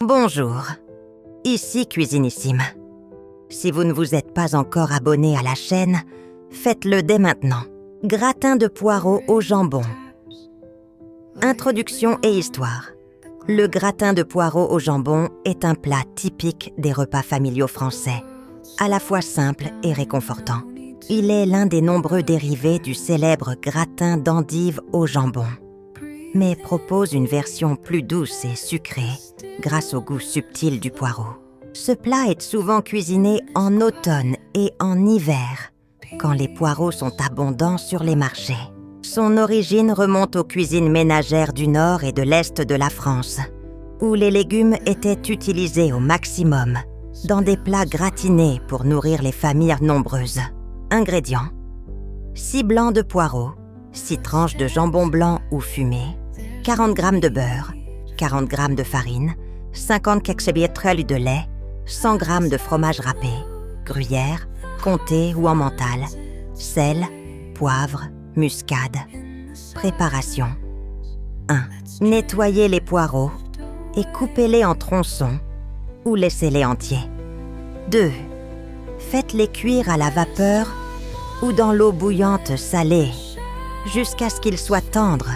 Bonjour, ici Cuisinissime. Si vous ne vous êtes pas encore abonné à la chaîne, faites-le dès maintenant. Gratin de poireaux au jambon. Introduction et histoire. Le gratin de poireaux au jambon est un plat typique des repas familiaux français, à la fois simple et réconfortant. Il est l'un des nombreux dérivés du célèbre gratin d'endive au jambon, mais propose une version plus douce et sucrée grâce au goût subtil du poireau. Ce plat est souvent cuisiné en automne et en hiver, quand les poireaux sont abondants sur les marchés. Son origine remonte aux cuisines ménagères du nord et de l'est de la France, où les légumes étaient utilisés au maximum, dans des plats gratinés pour nourrir les familles nombreuses. Ingrédients: 6 blancs de poireaux, 6 tranches de jambon blanc ou fumé, 40 g de beurre, 40 g de farine, 50 kg de lait, 100 g de fromage râpé, gruyère, comté ou emmental, sel, poivre, muscade. Préparation: 1. Nettoyez les poireaux et coupez-les en tronçons ou laissez-les entiers. 2. Faites-les cuire à la vapeur ou dans l'eau bouillante salée jusqu'à ce qu'ils soient tendres,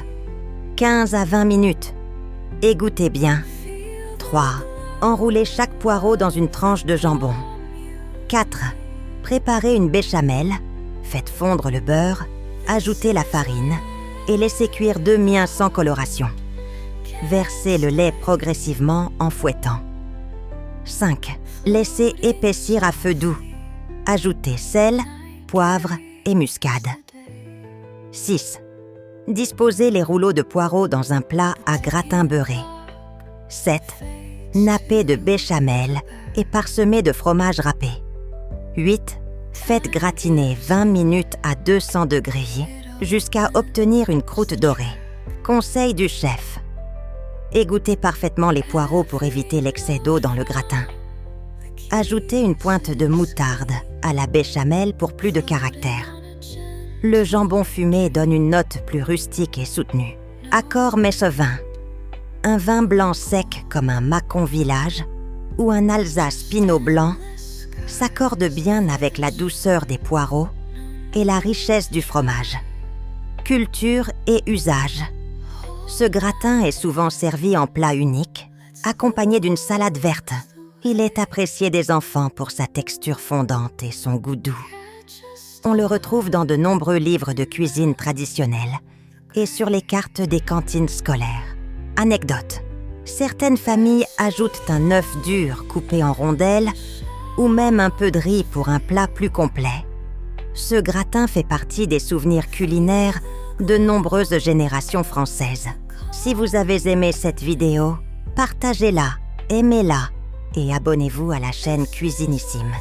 15 à 20 minutes. Égouttez bien. 3. Enroulez chaque poireau dans une tranche de jambon. 4. Préparez une béchamel, faites fondre le beurre, ajoutez la farine et laissez cuire demi sans coloration. Versez le lait progressivement en fouettant. 5. Laissez épaissir à feu doux. Ajoutez sel, poivre et muscade. 6. Disposez les rouleaux de poireaux dans un plat à gratin beurré. 7. Nappez de béchamel et parsemez de fromage râpé. 8. Faites gratiner 20 minutes à 200 degrés jusqu'à obtenir une croûte dorée. Conseil du chef: égouttez parfaitement les poireaux pour éviter l'excès d'eau dans le gratin. Ajoutez une pointe de moutarde à la béchamel pour plus de caractère. Le jambon fumé donne une note plus rustique et soutenue. Accord mets-ce-vin. Un vin blanc sec comme un Mâcon Village ou un Alsace Pinot blanc s'accorde bien avec la douceur des poireaux et la richesse du fromage. Culture et usage. Ce gratin est souvent servi en plat unique, accompagné d'une salade verte. Il est apprécié des enfants pour sa texture fondante et son goût doux. On le retrouve dans de nombreux livres de cuisine traditionnelle et sur les cartes des cantines scolaires. Anecdote: certaines familles ajoutent un œuf dur coupé en rondelles ou même un peu de riz pour un plat plus complet. Ce gratin fait partie des souvenirs culinaires de nombreuses générations françaises. Si vous avez aimé cette vidéo, partagez-la, aimez-la et abonnez-vous à la chaîne Cuisinissime.